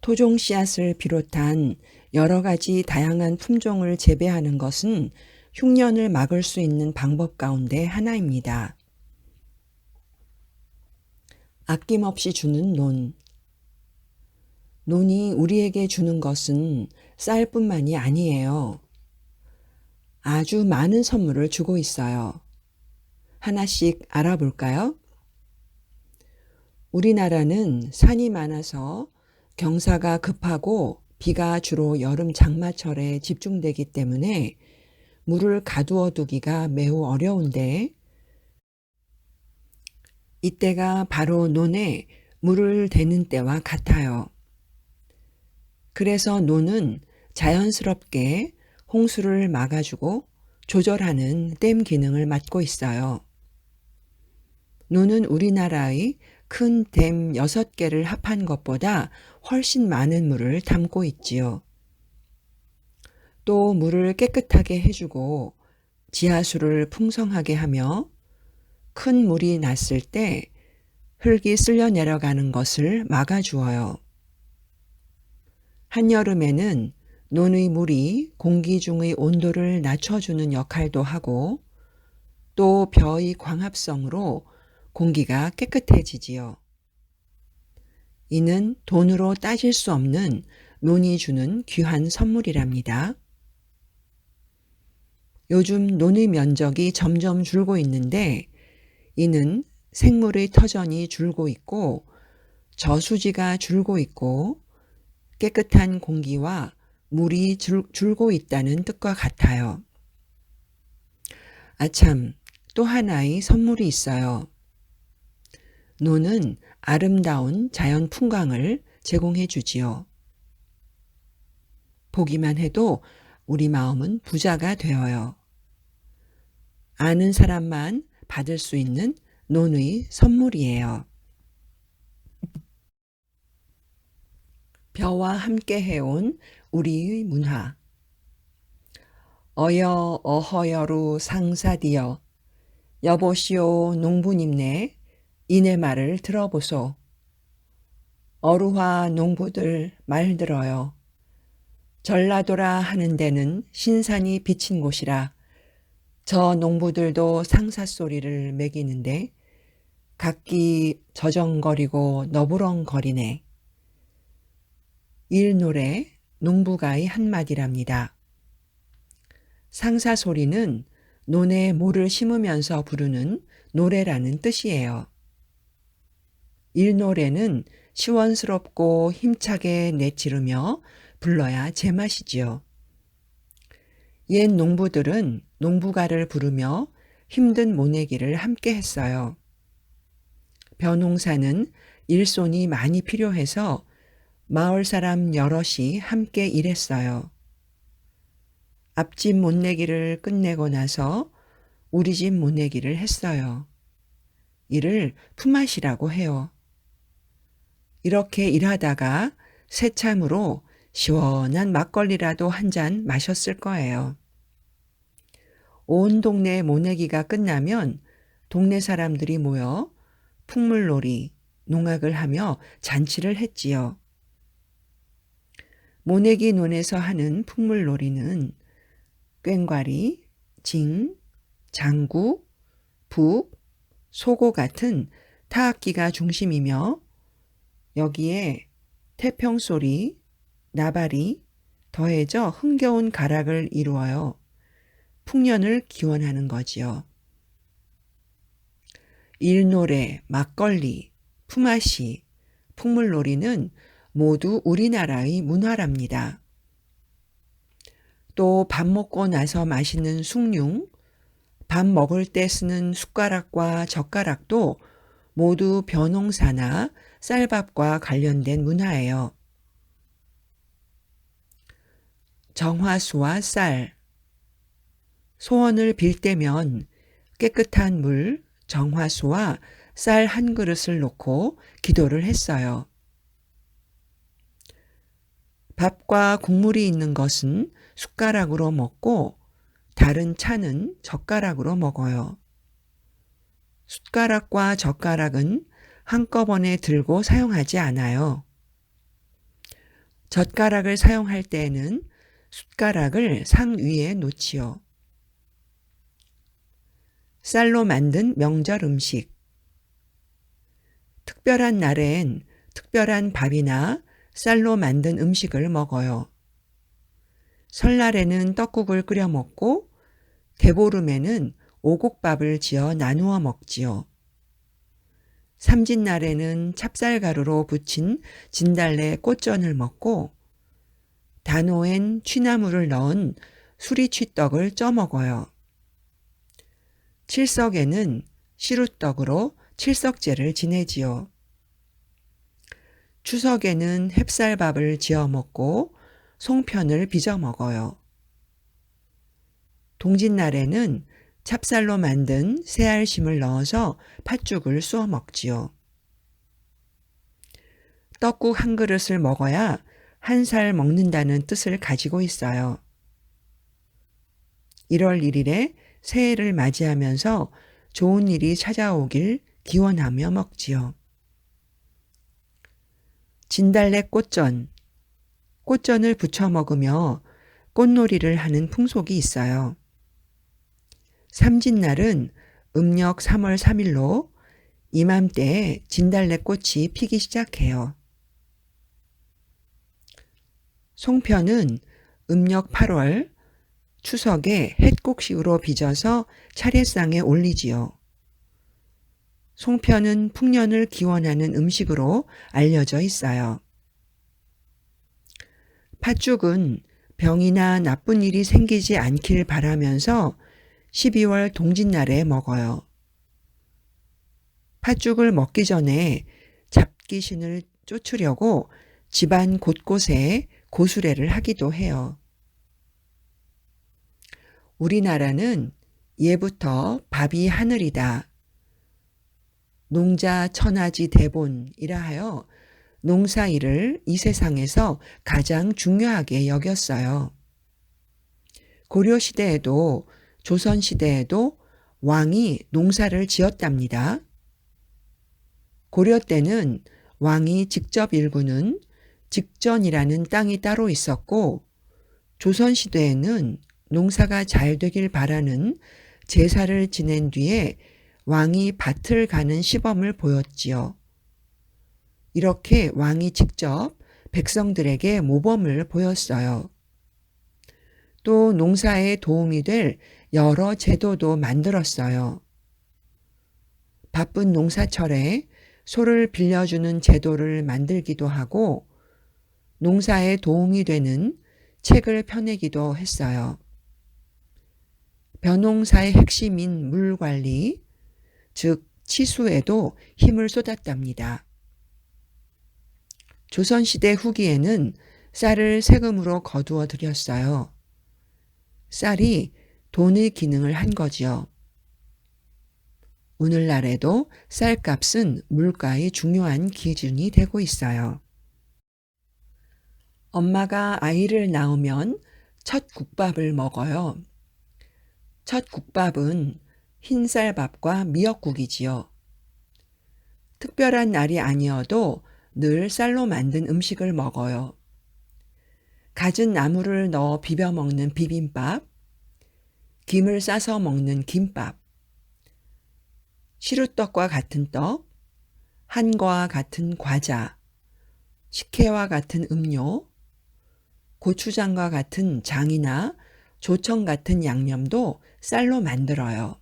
토종 씨앗을 비롯한 여러 가지 다양한 품종을 재배하는 것은 흉년을 막을 수 있는 방법 가운데 하나입니다. 아낌없이 주는 논. 논이 우리에게 주는 것은 쌀뿐만이 아니에요. 아주 많은 선물을 주고 있어요. 하나씩 알아볼까요? 우리나라는 산이 많아서 경사가 급하고 비가 주로 여름 장마철에 집중되기 때문에 물을 가두어 두기가 매우 어려운데 이때가 바로 논에 물을 대는 때와 같아요. 그래서 논은 자연스럽게 홍수를 막아주고 조절하는 댐 기능을 맡고 있어요. 논은 우리나라의 큰 댐 6개를 합한 것보다 훨씬 많은 물을 담고 있지요. 또 물을 깨끗하게 해주고 지하수를 풍성하게 하며 큰 물이 났을 때 흙이 쓸려 내려가는 것을 막아주어요. 한여름에는 논의 물이 공기 중의 온도를 낮춰주는 역할도 하고 또 벼의 광합성으로 공기가 깨끗해지지요. 이는 돈으로 따질 수 없는 논이 주는 귀한 선물이랍니다. 요즘 논의 면적이 점점 줄고 있는데 이는 생물의 터전이 줄고 있고 저수지가 줄고 있고 깨끗한 공기와 물이 줄고 있다는 뜻과 같아요. 아참, 또 하나의 선물이 있어요. 논은 아름다운 자연 풍광을 제공해 주지요. 보기만 해도 우리 마음은 부자가 되어요. 아는 사람만 받을 수 있는 논의 선물이에요. 벼와 함께 해온 우리의 문화. 어여 어허여루 상사디여 여보시오 농부님네 이내 말을 들어보소. 어루화 농부들 말 들어요. 전라도라 하는 데는 신산이 비친 곳이라 저 농부들도 상사소리를 매기는데 각기 저정거리고 너부렁거리네. 일노래 농부가의 한마디랍니다. 상사소리는 논에 모를 심으면서 부르는 노래라는 뜻이에요. 일노래는 시원스럽고 힘차게 내지르며 불러야 제맛이지요. 옛 농부들은 농부가를 부르며 힘든 모내기를 함께 했어요. 벼농사는 일손이 많이 필요해서 마을 사람 여럿이 함께 일했어요. 앞집 모내기를 끝내고 나서 우리 집 모내기를 했어요. 이를 품앗이라고 해요. 이렇게 일하다가 새참으로 시원한 막걸리라도 한 잔 마셨을 거예요. 온 동네 모내기가 끝나면 동네 사람들이 모여 풍물놀이, 농악을 하며 잔치를 했지요. 모내기 논에서 하는 풍물놀이는 꽹과리, 징, 장구, 북, 소고 같은 타악기가 중심이며 여기에 태평소리, 나발이 더해져 흥겨운 가락을 이루어요. 풍년을 기원하는 거지요. 일노래, 막걸리, 품앗이, 풍물놀이는 모두 우리나라의 문화랍니다. 또 밥 먹고 나서 마시는 숭늉, 밥 먹을 때 쓰는 숟가락과 젓가락도 모두 벼농사나 쌀밥과 관련된 문화예요. 정화수와 쌀. 소원을 빌 때면 깨끗한 물, 정화수와 쌀 한 그릇을 놓고 기도를 했어요. 밥과 국물이 있는 것은 숟가락으로 먹고 다른 차는 젓가락으로 먹어요. 숟가락과 젓가락은 한꺼번에 들고 사용하지 않아요. 젓가락을 사용할 때에는 숟가락을 상 위에 놓지요. 쌀로 만든 명절 음식. 특별한 날엔 특별한 밥이나 쌀로 만든 음식을 먹어요. 설날에는 떡국을 끓여 먹고 대보름에는 오곡밥을 지어 나누어 먹지요. 삼진날에는 찹쌀가루로 부친 진달래 꽃전을 먹고 단오엔 취나물을 넣은 수리취떡을 쪄 먹어요. 칠석에는 시루떡으로 칠석제를 지내지요. 추석에는 햅쌀밥을 지어 먹고 송편을 빚어 먹어요. 동짓날에는 찹쌀로 만든 새알심을 넣어서 팥죽을 쏘아 먹지요. 떡국 한 그릇을 먹어야 한 살 먹는다는 뜻을 가지고 있어요. 1월 1일에 새해를 맞이하면서 좋은 일이 찾아오길 기원하며 먹지요. 진달래 꽃전. 꽃전을 부쳐 먹으며 꽃놀이를 하는 풍속이 있어요. 삼진날은 음력 3월 3일로 이맘때에 진달래꽃이 피기 시작해요. 송편은 음력 8월 추석에 햇국식으로 빚어서 차례상에 올리지요. 송편은 풍년을 기원하는 음식으로 알려져 있어요. 팥죽은 병이나 나쁜 일이 생기지 않길 바라면서 12월 동짓날에 먹어요. 팥죽을 먹기 전에 잡귀신을 쫓으려고 집안 곳곳에 고수례를 하기도 해요. 우리나라는 예부터 밥이 하늘이다. 농자 천하지 대본이라 하여 농사일을 이 세상에서 가장 중요하게 여겼어요. 고려시대에도 조선시대에도 왕이 농사를 지었답니다. 고려 때는 왕이 직접 일구는 직전이라는 땅이 따로 있었고 조선시대에는 농사가 잘 되길 바라는 제사를 지낸 뒤에 왕이 밭을 가는 시범을 보였지요. 이렇게 왕이 직접 백성들에게 모범을 보였어요. 또 농사에 도움이 될 여러 제도도 만들었어요. 바쁜 농사철에 소를 빌려주는 제도를 만들기도 하고 농사에 도움이 되는 책을 펴내기도 했어요. 벼농사의 핵심인 물관리, 즉 치수에도 힘을 쏟았답니다. 조선시대 후기에는 쌀을 세금으로 거두어 들였어요. 쌀이 돈의 기능을 한 거지요. 오늘날에도 쌀값은 물가의 중요한 기준이 되고 있어요. 엄마가 아이를 낳으면 첫 국밥을 먹어요. 첫 국밥은 흰쌀밥과 미역국이지요. 특별한 날이 아니어도 늘 쌀로 만든 음식을 먹어요. 갖은 나물을 넣어 비벼 먹는 비빔밥, 김을 싸서 먹는 김밥, 시루떡과 같은 떡, 한과와 같은 과자, 식혜와 같은 음료, 고추장과 같은 장이나 조청 같은 양념도 쌀로 만들어요.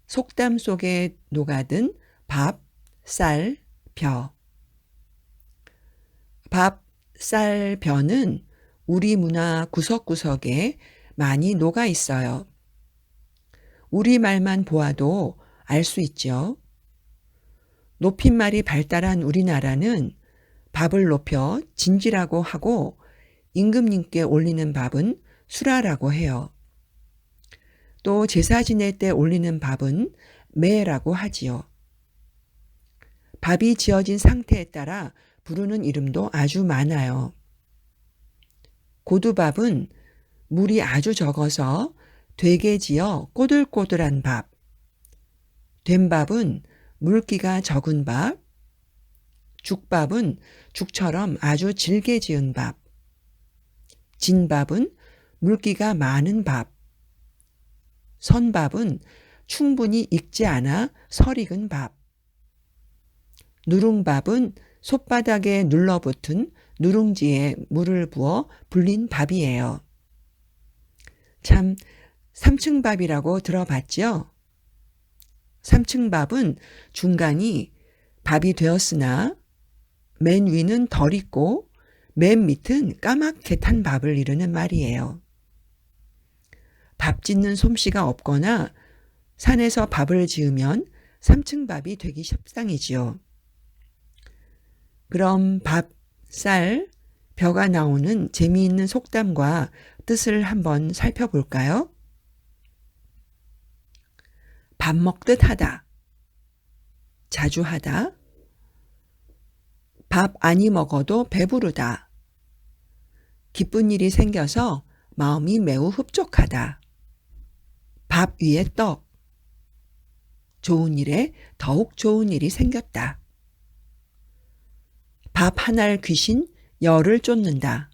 속담 속에 녹아든 밥, 쌀, 벼. 밥, 쌀, 벼는 우리 문화 구석구석에 많이 녹아 있어요. 우리말만 보아도 알 수 있죠. 높임말이 발달한 우리나라는 밥을 높여 진지라고 하고 임금님께 올리는 밥은 수라라고 해요. 또 제사 지낼 때 올리는 밥은 매라고 하지요. 밥이 지어진 상태에 따라 부르는 이름도 아주 많아요. 고두밥은 물이 아주 적어서 되게 지어 꼬들꼬들한 밥. 된밥은 물기가 적은 밥. 죽밥은 죽처럼 아주 질게 지은 밥. 진밥은 물기가 많은 밥. 선밥은 충분히 익지 않아 설익은 밥. 누룽밥은 솥바닥에 눌러붙은 누룽지에 물을 부어 불린 밥이에요. 참, 3층밥이라고 들어봤죠? 3층밥은 중간이 밥이 되었으나 맨 위는 덜 익고 맨 밑은 까맣게 탄 밥을 이르는 말이에요. 밥 짓는 솜씨가 없거나 산에서 밥을 지으면 3층밥이 되기 십상이지요. 그럼 밥, 쌀, 벼가 나오는 재미있는 속담과 뜻을 한번 살펴볼까요? 밥 먹듯 하다, 자주 하다, 밥 아니 먹어도 배부르다, 기쁜 일이 생겨서 마음이 매우 흡족하다, 밥 위에 떡, 좋은 일에 더욱 좋은 일이 생겼다. 밥 한 알 귀신 열을 쫓는다.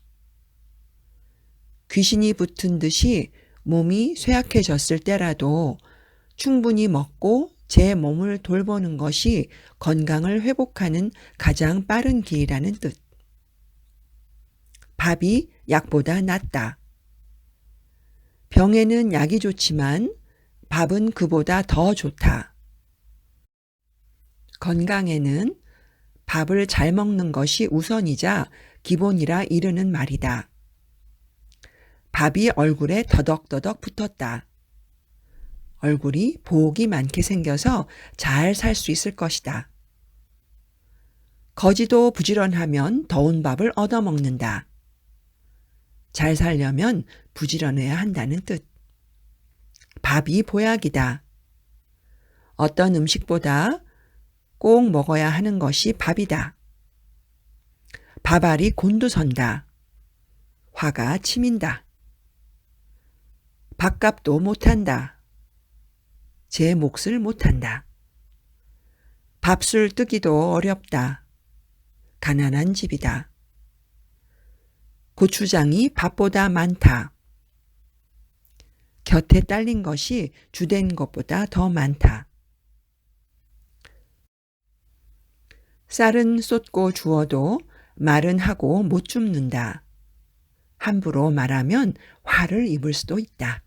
귀신이 붙은 듯이 몸이 쇠약해졌을 때라도 충분히 먹고 제 몸을 돌보는 것이 건강을 회복하는 가장 빠른 길이라는 뜻. 밥이 약보다 낫다. 병에는 약이 좋지만 밥은 그보다 더 좋다. 건강에는 밥을 잘 먹는 것이 우선이자 기본이라 이르는 말이다. 밥이 얼굴에 더덕더덕 붙었다. 얼굴이 복이 많게 생겨서 잘 살 수 있을 것이다. 거지도 부지런하면 더운 밥을 얻어먹는다. 잘 살려면 부지런해야 한다는 뜻. 밥이 보약이다. 어떤 음식보다 꼭 먹어야 하는 것이 밥이다. 밥알이 곤두선다. 화가 치민다. 밥값도 못한다. 제 몫을 못한다. 밥술 뜨기도 어렵다. 가난한 집이다. 고추장이 밥보다 많다. 곁에 딸린 것이 주된 것보다 더 많다. 쌀은 쏟고 주어도 말은 하고 못 줍는다. 함부로 말하면 화를 입을 수도 있다.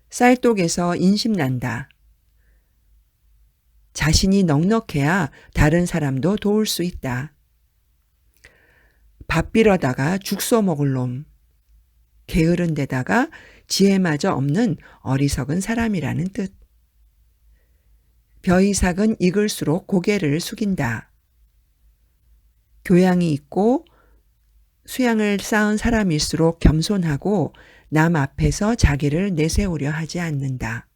쌀독에서 인심난다. 자신이 넉넉해야 다른 사람도 도울 수 있다. 밥 빌어다가 죽 써먹을 놈. 게으른 데다가 지혜마저 없는 어리석은 사람이라는 뜻. 벼이삭은 익을수록 고개를 숙인다. 교양이 있고 수양을 쌓은 사람일수록 겸손하고 남 앞에서 자기를 내세우려 하지 않는다.